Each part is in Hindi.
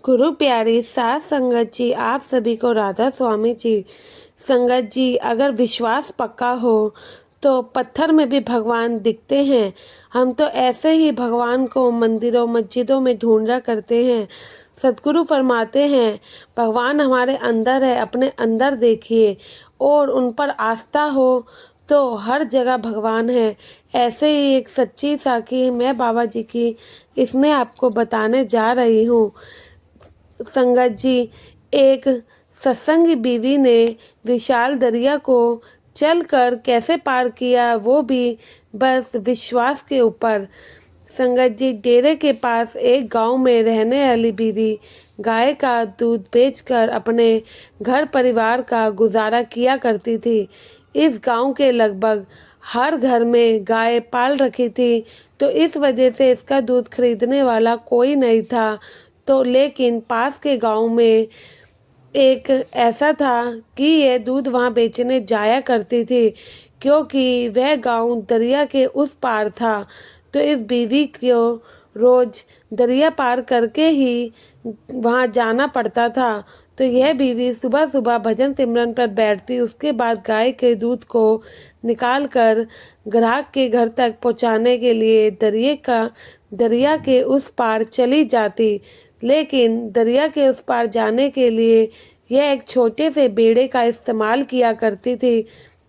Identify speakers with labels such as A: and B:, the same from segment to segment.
A: गुरु प्यारी सास संगत जी, आप सभी को राधा स्वामी जी। संगत जी, अगर विश्वास पक्का हो तो पत्थर में भी भगवान दिखते हैं। हम तो ऐसे ही भगवान को मंदिरों मस्जिदों में ढूंढा करते हैं। सतगुरु फरमाते हैं भगवान हमारे अंदर है, अपने अंदर देखिए और उन पर आस्था हो तो हर जगह भगवान है। ऐसे ही एक सच्ची साखी मैं बाबा जी की इसमें आपको बताने जा रही हूँ। संगत जी, एक सत्संगी बीवी ने विशाल दरिया को चलकर कैसे पार किया, वो भी बस विश्वास के ऊपर। संगत जी, डेरे के पास एक गांव में रहने वाली बीवी गाय का दूध बेचकर अपने घर परिवार का गुजारा किया करती थी। इस गांव के लगभग हर घर में गाय पाल रखी थी, तो इस वजह से इसका दूध खरीदने वाला कोई नहीं था। तो लेकिन पास के गांव में एक ऐसा था कि यह दूध वहां बेचने जाया करती थी, क्योंकि वह गांव दरिया के उस पार था। तो इस बीवी को रोज दरिया पार करके ही वहां जाना पड़ता था। तो यह बीवी सुबह सुबह भजन सिमरन पर बैठती, उसके बाद गाय के दूध को निकाल कर ग्राहक के घर तक पहुंचाने के लिए दरिया के उस पार चली जाती। लेकिन दरिया के उस पार जाने के लिए यह एक छोटे से बेड़े का इस्तेमाल किया करती थी।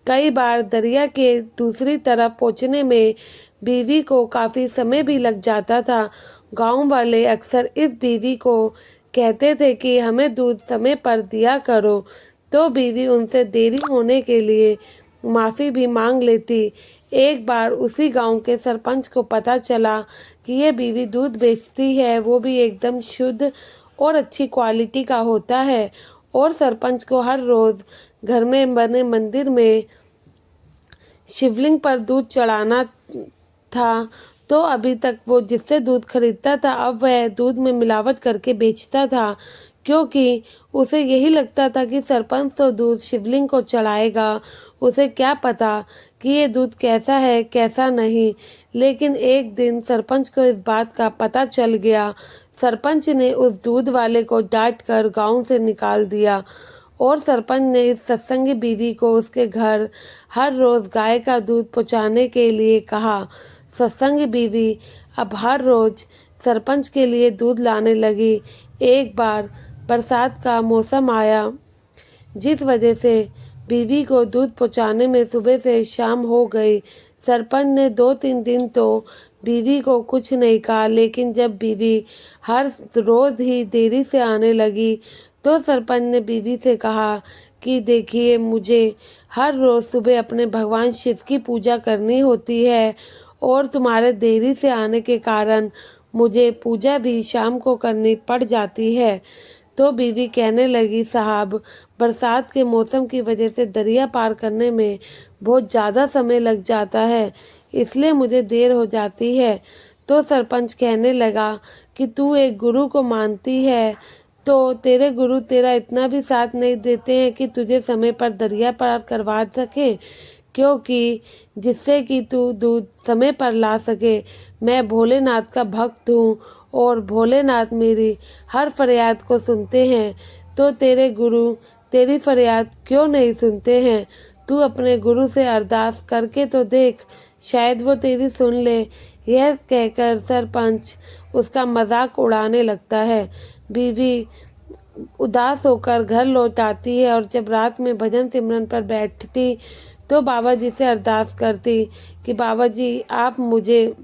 A: कई बार दरिया के दूसरी तरफ पहुंचने में बीवी को काफ़ी समय भी लग जाता था। गांव वाले अक्सर इस बीवी को कहते थे कि हमें दूध समय पर दिया करो, तो बीवी उनसे देरी होने के लिए माफ़ी भी मांग लेती। एक बार उसी गांव के सरपंच को पता चला कि ये बीवी दूध बेचती है, वो भी एकदम शुद्ध और अच्छी क्वालिटी का होता है। और सरपंच को हर रोज़ घर में बने मंदिर में शिवलिंग पर दूध चढ़ाना था। तो अभी तक वो जिससे दूध खरीदता था, अब वह दूध में मिलावट करके बेचता था, क्योंकि उसे यही लगता था कि सरपंच तो दूध शिवलिंग को चढ़ाएगा, उसे क्या पता कि ये दूध कैसा है कैसा नहीं। लेकिन एक दिन सरपंच को इस बात का पता चल गया। सरपंच ने उस दूध वाले को डांट कर गाँव से निकाल दिया और सरपंच ने इस सत्संगी बीवी को उसके घर हर रोज़ गाय का दूध पहुँचाने के लिए कहा। सत्संगी बीवी अब हर रोज़ सरपंच के लिए दूध लाने लगी। एक बार बरसात का मौसम आया, जिस वजह से बीवी को दूध पहुँचाने में सुबह से शाम हो गई। सरपंच ने 2-3 दिन तो बीवी को कुछ नहीं कहा, लेकिन जब बीवी हर रोज़ ही देरी से आने लगी तो सरपंच ने बीवी से कहा कि देखिए, मुझे हर रोज़ सुबह अपने भगवान शिव की पूजा करनी होती है और तुम्हारे देरी से आने के कारण मुझे पूजा भी शाम को करनी पड़ जाती है। तो बीवी कहने लगी, साहब, बरसात के मौसम की वजह से दरिया पार करने में बहुत ज़्यादा समय लग जाता है, इसलिए मुझे देर हो जाती है। तो सरपंच कहने लगा कि तू एक गुरु को मानती है, तो तेरे गुरु तेरा इतना भी साथ नहीं देते हैं कि तुझे समय पर दरिया पार करवा सके, क्योंकि जिससे कि तू दूध समय पर ला सके। मैं भोलेनाथ का भक्त हूँ और भोलेनाथ मेरी हर फरियाद को सुनते हैं, तो तेरे गुरु तेरी फरियाद क्यों नहीं सुनते हैं? तू अपने गुरु से अरदास करके तो देख, शायद वो तेरी सुन ले। यह कहकर सरपंच उसका मजाक उड़ाने लगता है। बीवी उदास होकर घर लौट आती है और जब रात में भजन सिमरन पर बैठती तो बाबा जी से अरदास करती कि बाबा जी, आप मुझे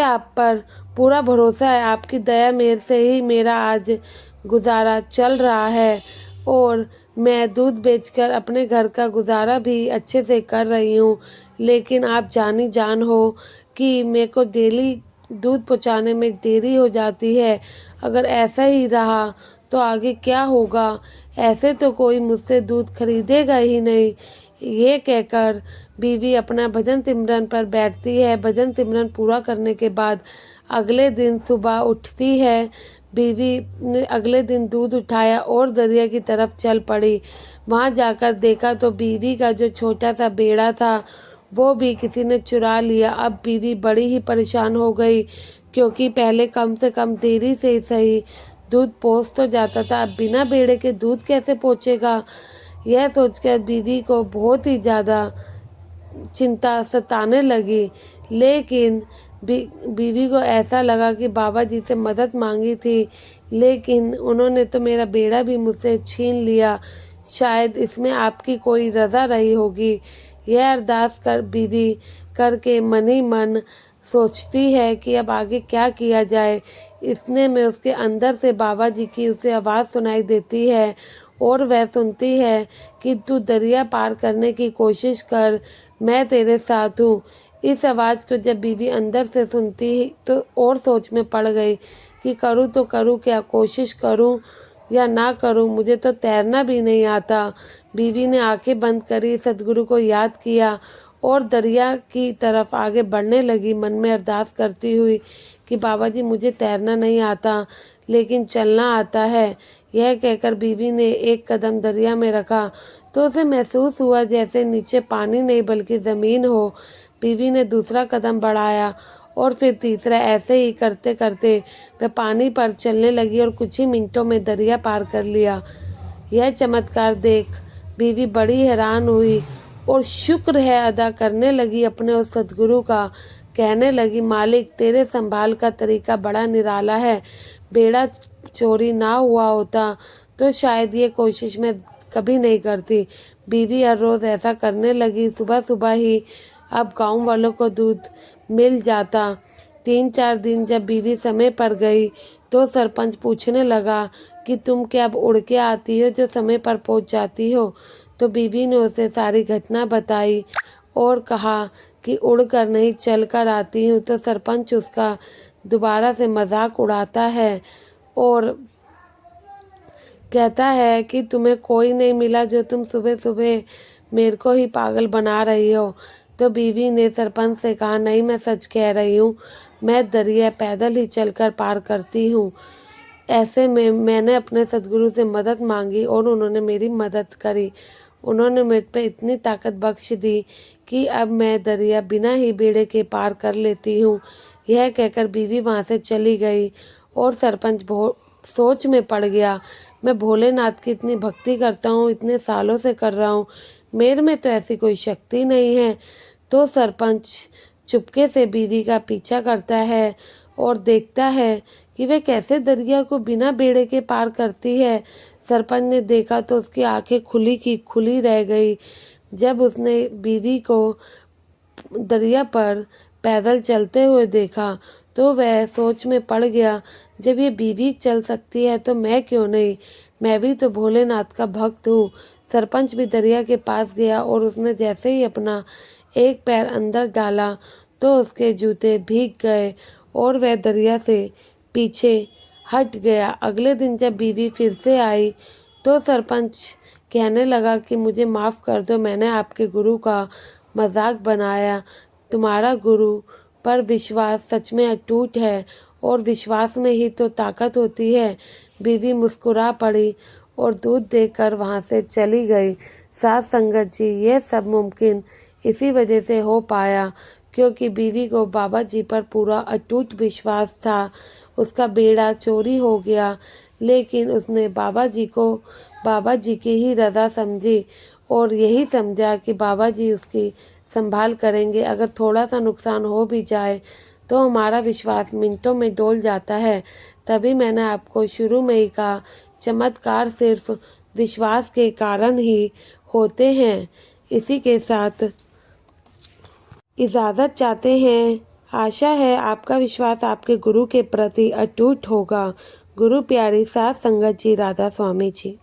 A: आप पर पूरा भरोसा है, आपकी दया मेरे से ही मेरा आज गुजारा चल रहा है और मैं दूध बेचकर अपने घर का गुजारा भी अच्छे से कर रही हूँ। लेकिन आप जानी जान हो कि मेरे को डेली दूध पहुँचाने में देरी हो जाती है। अगर ऐसा ही रहा तो आगे क्या होगा? ऐसे तो कोई मुझसे दूध खरीदेगा ही नहीं। ये कहकर बीवी अपना भजन सिमरन पर बैठती है। भजन सिमरन पूरा करने के बाद अगले दिन सुबह उठती है। बीवी ने अगले दिन दूध उठाया और दरिया की तरफ चल पड़ी। वहाँ जाकर देखा तो बीवी का जो छोटा सा बेड़ा था वो भी किसी ने चुरा लिया। अब बीवी बड़ी ही परेशान हो गई, क्योंकि पहले कम से कम देरी से ही सही दूध पहुँच तो जाता था, अब बिना बेड़े के दूध कैसे पहुँचेगा। यह सोचकर बीवी को बहुत ही ज़्यादा चिंता सताने लगी। लेकिन बीवी को ऐसा लगा कि बाबा जी से मदद मांगी थी, लेकिन उन्होंने तो मेरा बेड़ा भी मुझसे छीन लिया, शायद इसमें आपकी कोई रज़ा रही होगी। यह अरदास कर बीवी करके मन ही मन सोचती है कि अब आगे क्या किया जाए। इतने में उसके अंदर से बाबा जी की उसे आवाज़ सुनाई देती है और वह सुनती है कि तू दरिया पार करने की कोशिश कर, मैं तेरे साथ हूँ। इस आवाज़ को जब बीवी अंदर से सुनती तो और सोच में पड़ गई कि करूँ तो करूँ क्या, कोशिश करूँ या ना करूँ, मुझे तो तैरना भी नहीं आता। बीवी ने आंखें बंद करी, सद्गुरु को याद किया और दरिया की तरफ आगे बढ़ने लगी, मन में अरदास करती हुई कि बाबा जी मुझे तैरना नहीं आता लेकिन चलना आता है। यह कहकर बीवी ने एक कदम दरिया में रखा तो उसे महसूस हुआ जैसे नीचे पानी नहीं बल्कि ज़मीन हो। बीवी ने दूसरा कदम बढ़ाया और फिर तीसरा, ऐसे ही करते करते वह पानी पर चलने लगी और कुछ ही मिनटों में दरिया पार कर लिया। यह चमत्कार देख बीवी बड़ी हैरान हुई और शुक्र है अदा करने लगी अपने उस सद्गुरु का। कहने लगी, मालिक तेरे संभाल का तरीका बड़ा निराला है, बेड़ा चोरी ना हुआ होता तो शायद ये कोशिश मैं कभी नहीं करती। बीवी हर रोज़ ऐसा करने लगी। सुबह सुबह ही अब गांव वालों को दूध मिल जाता। 3-4 दिन जब बीवी समय पर गई तो सरपंच पूछने लगा कि तुम क्या अब उड़ के आती हो जो समय पर पहुंच जाती हो। तो बीवी ने उसे सारी घटना बताई और कहा कि उड़ कर नहीं चल कर आती हूँ। तो सरपंच उसका दोबारा से मजाक उड़ाता है और कहता है कि तुम्हें कोई नहीं मिला जो तुम सुबह सुबह मेरे को ही पागल बना रही हो। तो बीवी ने सरपंच से कहा, नहीं मैं सच कह रही हूँ, मैं दरिया पैदल ही चलकर पार करती हूँ। ऐसे में मैंने अपने सद्गुरु से मदद मांगी और उन्होंने मेरी मदद करी। उन्होंने मुझ पे इतनी ताकत बख्श दी कि अब मैं दरिया बिना ही बेड़े के पार कर लेती हूँ। यह कहकर बीवी वहाँ से चली गई और सरपंच सोच में पड़ गया। मैं भोलेनाथ की इतनी भक्ति करता हूँ, इतने सालों से कर रहा हूँ, मेरे में तो ऐसी कोई शक्ति नहीं है। तो सरपंच चुपके से बीवी का पीछा करता है और देखता है कि वह कैसे दरिया को बिना बेड़े के पार करती है। सरपंच ने देखा तो उसकी आंखें खुली की खुली रह गई। जब उसने बीवी को दरिया पर पैदल चलते हुए देखा तो वह सोच में पड़ गया, जब ये बीवी चल सकती है तो मैं क्यों नहीं, मैं भी तो भोलेनाथ का भक्त हूँ। सरपंच भी दरिया के पास गया और उसने जैसे ही अपना एक पैर अंदर डाला तो उसके जूते भीग गए और वह दरिया से पीछे हट गया। अगले दिन जब बीवी फिर से आई तो सरपंच कहने लगा कि मुझे माफ़ कर दो, मैंने आपके गुरु का मजाक बनाया। तुम्हारा गुरु पर विश्वास सच में अटूट है और विश्वास में ही तो ताकत होती है। बीवी मुस्कुरा पड़ी और दूध देकर वहाँ से चली गई। साथ संगत जी, ये सब मुमकिन इसी वजह से हो पाया क्योंकि बीवी को बाबा जी पर पूरा अटूट विश्वास था। उसका बेड़ा चोरी हो गया लेकिन उसने बाबा जी की ही रज़ा समझी और यही समझा कि बाबा जी उसकी संभाल करेंगे। अगर थोड़ा सा नुकसान हो भी जाए तो हमारा विश्वास मिनटों में डोल जाता है। तभी मैंने आपको शुरू में ही कहा, चमत्कार सिर्फ विश्वास के कारण ही होते हैं। इसी के साथ इजाज़त चाहते हैं। आशा है आपका विश्वास आपके गुरु के प्रति अटूट होगा। गुरु प्यारी साथ संगत जी, राधा स्वामी जी।